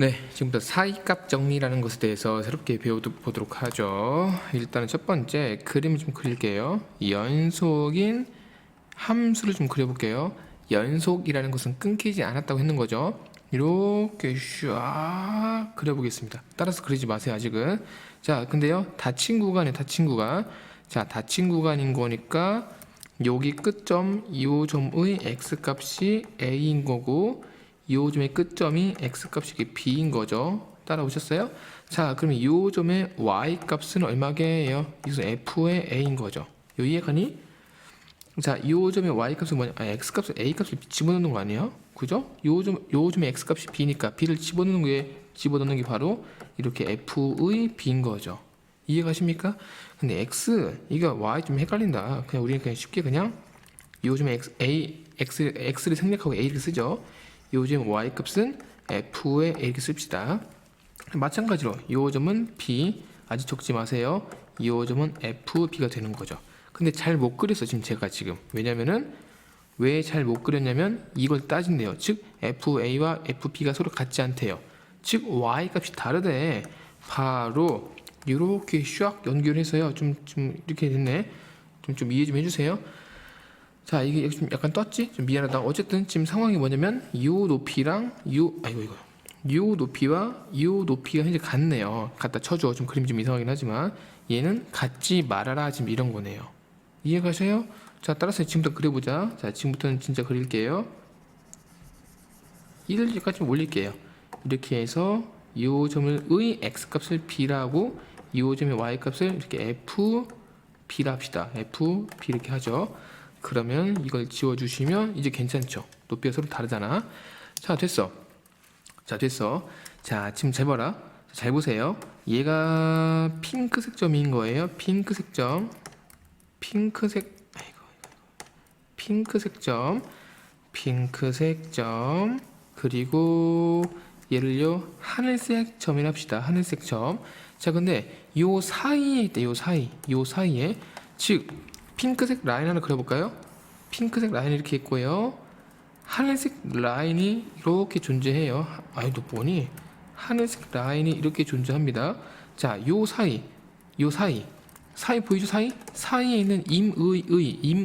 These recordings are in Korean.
네, 지금부터 사이값 정리라는 것에 대해서 새롭게 배워보도록 하죠. 일단은 첫 번째 그림을 좀 그릴게요. 연속인 함수를 좀 그려볼게요. 연속이라는 것은 끊기지 않았다고 했는 거죠. 이렇게 쫙 그려보겠습니다. 따라서 그리지 마세요, 아직은. 자, 근데요, 닫힌 구간에 닫힌 구간. 자, 닫힌 구간인 거니까 여기 끝점 이 점의 x값이 a인 거고 이 점의 끝점이 x값이 b인 거죠. 따라오셨어요? 자, 그러면 이 점의 y값은 얼마게요? 이것은 f의 a인 거죠. 요 이해가니? 자, 이 점의 y값은 뭐냐? x값은 a값을 집어넣는 거 아니에요? 그죠? 요 점의 x값이 b니까 b를 집어넣는 게 바로 이렇게 f의 b인 거죠. 이해가십니까? 근데 x 이거 y 좀 헷갈린다. 그냥 우리는 그냥 쉽게 그냥 요즘에 x를 생략하고 a를 쓰죠. 요즘 y 값은 f의 a 이렇게 씁시다. 마찬가지로 요 점은 b 아직 적지 마세요. 요 점은 fb가 되는 거죠. 근데 잘 못 그렸어 지금. 왜냐면은 왜 잘 못 그렸냐면 이걸 따진대요. 즉 fa와 fb가 서로 같지 않대요. 즉 y 값이 다르대. 바로 이렇게 샥 연결해서요. 좀 이렇게 됐네. 좀 이해 좀 해주세요. 자, 이게 좀 약간 떴지? 좀 미안하다. 어쨌든 지금 상황이 뭐냐면 요 높이랑 요 높이와 요 높이가 현재 같네요. 갖다 쳐줘. 좀 그림이 좀 이상하긴 하지만 얘는 같지 말아라. 지금 이런 거네요. 이해가셔요? 자, 따라서 지금부터 그려보자. 자, 지금부터는 진짜 그릴게요. 1까지 올릴게요. 이렇게 해서 요 점을 의 x값을 b라고 요 점의 y값을 이렇게 fb라 합시다. fb 이렇게 하죠. 그러면 이걸 지워주시면 이제 괜찮죠. 높이가 서로 다르잖아. 자, 됐어. 자, 지금 잘 봐라. 잘 보세요. 얘가 핑크색 점인 거예요. 핑크색 점 그리고 얘를요 하늘색 점이라 합시다. 하늘색 점. 자, 근데 요 사이에 있대. 요 사이에 즉 핑크색 라인 하나 그려볼까요? 핑크색 라인이 이렇게 있고요. 하늘색 라인이 이렇게 존재해요. 아이, 너 뭐니? 하늘색 라인이 이렇게 존재합니다. 자, 요 사이 보이죠? 사이에 있는 임의의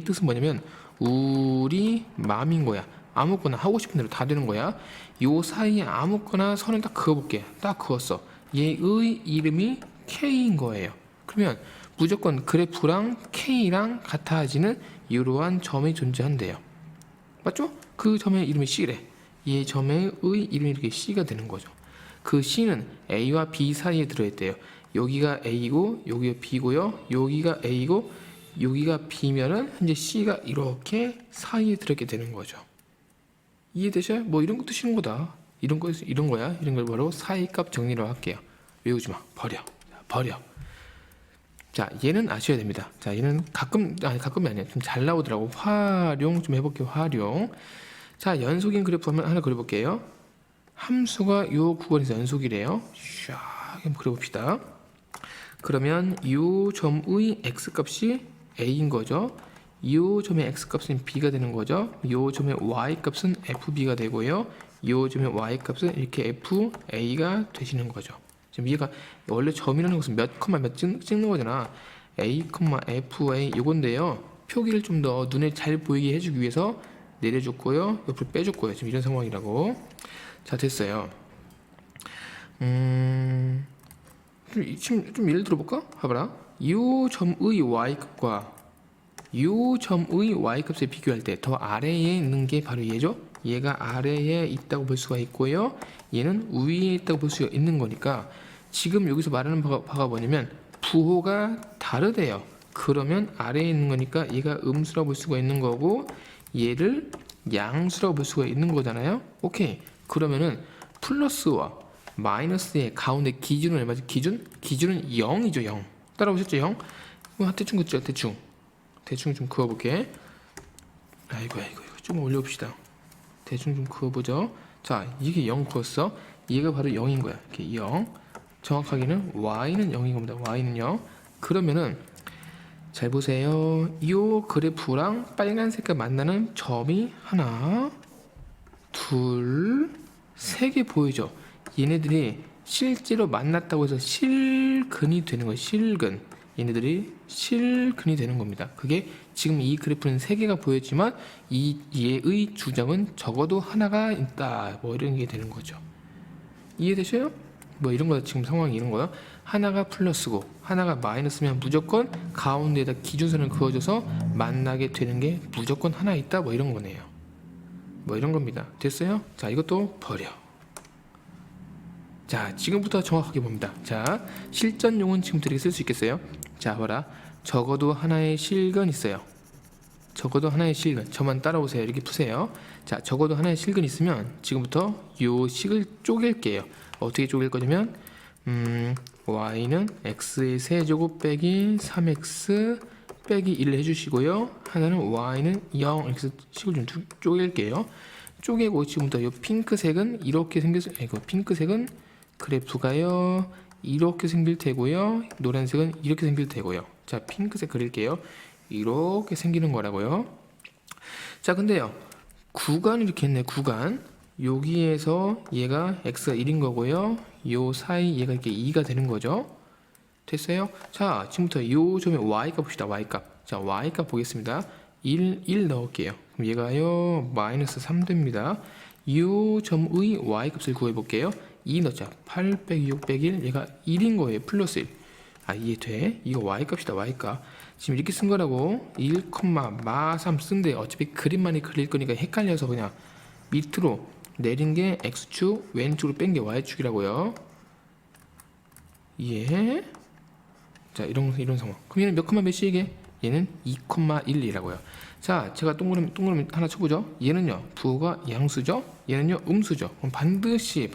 뜻은 뭐냐면 우리 마음인 거야. 아무거나 하고 싶은 대로 다 되는 거야. 요 사이에 아무거나 선을 딱 그어볼게. 딱 그었어. 얘의 이름이 K인 거예요. 그러면 무조건 그래프랑 K랑 같아지는 이러한 점이 존재한대요. 맞죠? 그 점의 이름이 C래. 이 점의 이름이 이렇게 C가 되는 거죠. 그 C는 A와 B 사이에 들어있대요. 여기가 A고 여기가 B고요. 여기가 A고 여기가 B면은 현재 C가 이렇게 사이에 들어있게 되는 거죠. 이해되셔요? 뭐 이런 것도 쉬운 거다. 이런 거야. 이런 걸 바로 사이값 정리라고 할게요. 외우지 마. 버려. 자, 얘는 아셔야 됩니다. 자, 얘는 가끔이 아니야. 좀 잘 나오더라고. 활용 좀 해볼게요. 활용. 자, 연속인 그래프 하나 그려볼게요. 함수가 요 구간에서 연속이래요. 샥 한번 그려봅시다. 그러면 요 점의 x값이 a인 거죠. 요 점의 x값은 b가 되는 거죠. 요 점의 y값은 fb가 되고요. 요 점의 y값은 이렇게 fa가 되시는 거죠. 지금 얘가 원래 점이라는 것은 몇 찍는 거잖아. a, fa 요건데요. 표기를 좀 더 눈에 잘 보이게 해주기 위해서 내려줬고요. 옆으로 빼줬고요. 지금 이런 상황이라고. 자, 됐어요. 좀 예를 들어볼까? 봐봐라. 요 점의 y값과 요 점의 y값을 비교할 때 더 아래에 있는 게 바로 얘죠. 얘가 아래에 있다고 볼 수가 있고요. 얘는 위에 있다고 볼 수가 있는 거니까 지금 여기서 말하는 바가 뭐냐면 부호가 다르대요. 그러면 아래에 있는 거니까 얘가 음수라고 볼 수가 있는 거고 얘를 양수라고 볼 수가 있는 거잖아요. 오케이. 그러면은 플러스와 마이너스의 가운데 기준은 얼마지? 기준은 0이죠. 0. 따라오셨죠? 0? 대충 그죠? 대충 좀 그어볼게. 아이고 좀 올려봅시다. 대충 좀 그어보죠. 자, 이게 0 그었어. 얘가 바로 0인 거야. 이렇게 0. 정확하게는 y는 0인 겁니다. y는 0. 그러면은 잘 보세요. 이 그래프랑 빨간 색깔 만나는 점이 하나, 둘, 색이 보이죠? 얘네들이 실제로 만났다고 해서 실근이 되는 거예요. 실근. 얘네들이 실근이 되는 겁니다. 그게 지금 이 그래프는 세 개가 보였지만 얘의 주점은 적어도 하나가 있다. 뭐 이런 게 되는 거죠. 이해되셔요? 뭐 이런 거 지금 상황이 이런 거요. 하나가 플러스고 하나가 마이너스면 무조건 가운데에다 기준선을 그어줘서 만나게 되는 게 무조건 하나 있다. 뭐 이런 거네요. 뭐 이런 겁니다. 됐어요? 자, 이것도 버려. 자, 지금부터 정확하게 봅니다. 자, 실전용은 지금부터 이렇게 쓸 수 있겠어요? 자, 봐라. 적어도 하나의 실근 있어요. 적어도 하나의 실근. 저만 따라오세요. 이렇게 푸세요. 자, 적어도 하나의 실근 있으면 지금부터 요 식을 쪼갤게요. 어떻게 쪼갤 거냐면 y는 x의 세제곱 빼기 3x 빼기 1을 해주시고요. 하나는 y는 0 이렇게 식을 좀 쪼갤게요. 쪼개고 지금부터 요 핑크색은 이렇게 생겼어요. 이거 핑크색은 그래프가요 이렇게 생길 테고요. 노란색은 이렇게 생길 테고요. 자, 핑크색 그릴게요. 이렇게 생기는 거라고요. 자, 근데요 구간 이렇게 했네. 구간 여기에서 얘가 x가 1인 거고요. 요 사이 얘가 이렇게 2가 되는 거죠. 됐어요? 자, 지금부터 요 점에 y값 봅시다. y값. 자, y값 보겠습니다. 1 넣을게요. 그럼 얘가요 마이너스 3 됩니다. 요 점의 y값을 구해볼게요. 2 넣자. 8 빼기 6 빼기 1 얘가 1인 거예요. 플러스 1. 아, 이해돼? 이거 y값이다. y값. 지금 이렇게 쓴 거라고 1,3 쓴데 어차피 그림만이 그릴 거니까 헷갈려서 그냥 밑으로 내린 게 x축, 왼쪽으로 뺀 게 y축이라고요. 이해? 자, 이런 상황. 그럼 얘는 몇 콤마 몇이게? 얘는 2,1이라고요. 자, 제가 동그라미 하나 쳐보죠. 얘는요 부호가 양수죠. 얘는요 음수죠. 그럼 반드시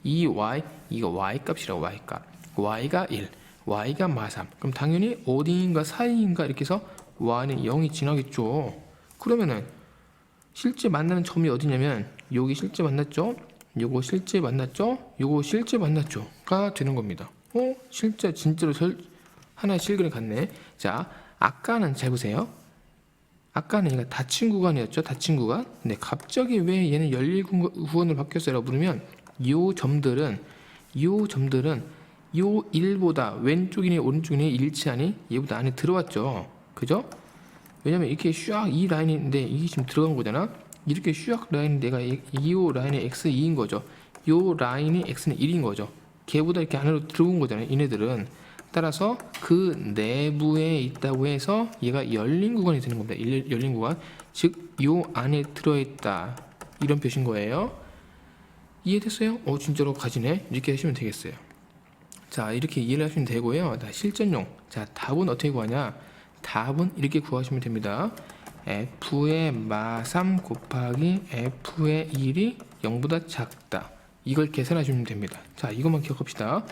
이 y, 이거 y 값이라고. y 값. y가 1, y가 마3. 그럼 당연히 어디인가 사이인가 이렇게 해서 y는 0이 지나겠죠. 그러면은 실제 만나는 점이 어디냐면 여기 실제 만났죠. 요거 실제 만났죠. 요거 실제 만났죠가 되는 겁니다. 실제 진짜로 하나의 실근을 갖네. 자, 아까는 잘 보세요. 아까는 얘가 닫힌 구간이었죠. 닫힌 구간. 근데 갑자기 왜 얘는 열린 구간으로 바뀌었어요? 물으면 요 점들은 요 1보다 왼쪽이니 오른쪽이니 일치하니 얘보다 안에 들어왔죠. 그죠? 왜냐면 이렇게 슈악 이 라인인데 이게 지금 들어간 거잖아. 이렇게 슈악 라인 내가 이 라인의 x 2인 거죠. 요 라인이 x는 1인 거죠. 걔보다 이렇게 안으로 들어온 거잖아요. 얘네들은. 따라서 그 내부에 있다고 해서 얘가 열린 구간이 되는 겁니다. 열린 구간. 즉 요 안에 들어있다. 이런 표시인 거예요. 이해됐어요? 진짜로 가지네. 이렇게 하시면 되겠어요. 자, 이렇게 이해를 하시면 되고요. 실전용. 자, 답은 어떻게 구하냐? 답은 이렇게 구하시면 됩니다. f의 마3 곱하기 f의 1이 0보다 작다. 이걸 계산하시면 됩니다. 자, 이것만 기억합시다.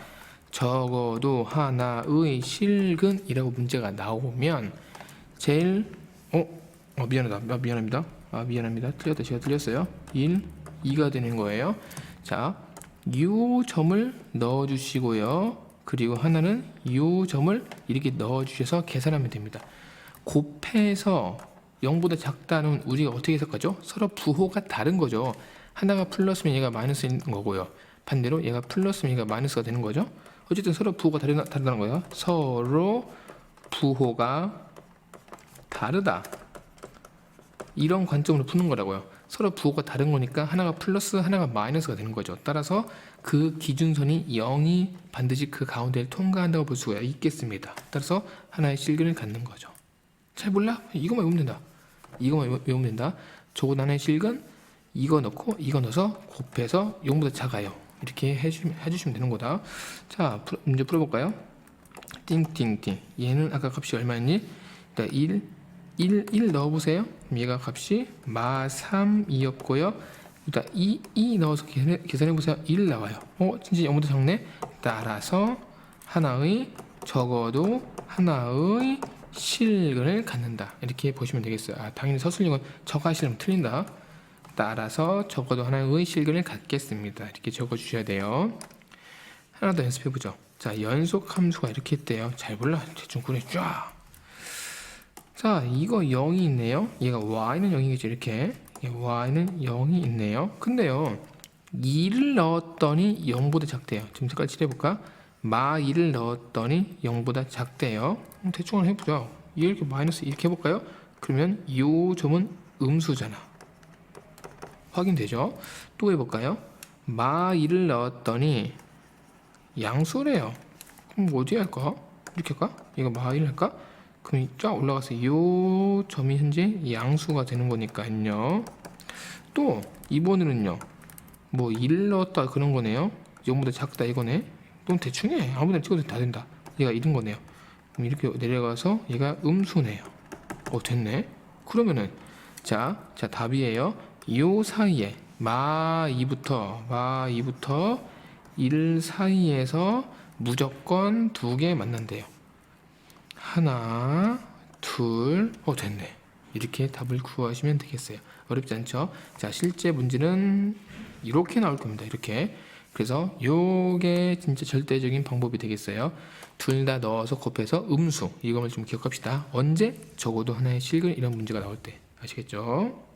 적어도 하나의 실근이라고 문제가 나오면 제일 미안합니다. 틀렸다. 제가 틀렸어요. 1, 2가 되는 거예요. 자, 요 점을 넣어 주시고요. 그리고 하나는 요 점을 이렇게 넣어 주셔서 계산하면 됩니다. 곱해서 0보다 작다는 우리가 어떻게 해석하죠? 서로 부호가 다른 거죠. 하나가 플러스면 얘가 마이너스인 거고요. 반대로 얘가 플러스면 얘가 마이너스가 되는 거죠. 어쨌든 서로 부호가 다르다는 거예요. 서로 부호가 다르다. 이런 관점으로 푸는 거라고요. 서로 부호가 다른 거니까 하나가 플러스 하나가 마이너스가 되는 거죠. 따라서 그 기준선이 0이 반드시 그 가운데를 통과한다고 볼 수가 있겠습니다. 따라서 하나의 실근을 갖는 거죠. 잘 몰라? 이것만 외우면 된다. 적어도 하나의 실근 이거 넣고 이거 넣어서 곱해서 0보다 작아요. 이렇게 해주시면 되는 거다. 자, 문제 풀어볼까요? 띵띵띵. 얘는 아까 값이 얼마였니? 1 넣어보세요. 얘가 값이 마3이었고요. 일단 2 넣어서 계산해보세요. 1 나와요. 진짜 0보다 작네? 따라서 적어도 하나의 실근을 갖는다. 이렇게 보시면 되겠어요. 당연히 서술형은 저거 하시려면 틀린다. 따라서 적어도 하나의 실근을 갖겠습니다. 이렇게 적어주셔야 돼요. 하나 더 연습해보죠. 자, 연속 함수가 이렇게 있대요. 잘 몰라. 대충 그래 쫙. 자, 이거 0이 있네요. 얘가 y는 0이겠죠. 이렇게 y는 0이 있네요. 근데요 2를 넣었더니 0보다 작대요. 지금 색깔 칠해볼까? 마 2를 넣었더니 0보다 작대요. 대충 한번 해보죠. 이렇게 마이너스 이렇게 해볼까요? 그러면 요 점은 음수잖아. 확인되죠? 또 해볼까요? 마 2를 넣었더니 양수래요. 그럼 뭐 어디 할까? 이렇게 할까? 이거 마 1을 할까? 그럼 쫙 올라가서 요 점이 현재 양수가 되는 거니까요. 또 2번으로는요 뭐 1을 넣었다 그런 거네요. 0보다 작다 이거네. 좀 대충해. 아무데나 찍어도 다 된다. 얘가 이런 거네요. 그럼 이렇게 내려가서 얘가 음수네요. 됐네. 그러면은 자 답이에요. 요 사이에 마 2부터 1 사이에서 무조건 두 개 만난대요. 하나, 둘, 됐네. 이렇게 답을 구하시면 되겠어요. 어렵지 않죠? 자, 실제 문제는 이렇게 나올 겁니다. 이렇게. 그래서 요게 진짜 절대적인 방법이 되겠어요. 둘 다 넣어서 곱해서 음수. 이것을 좀 기억합시다. 언제? 적어도 하나의 실근 이런 문제가 나올 때. 아시겠죠?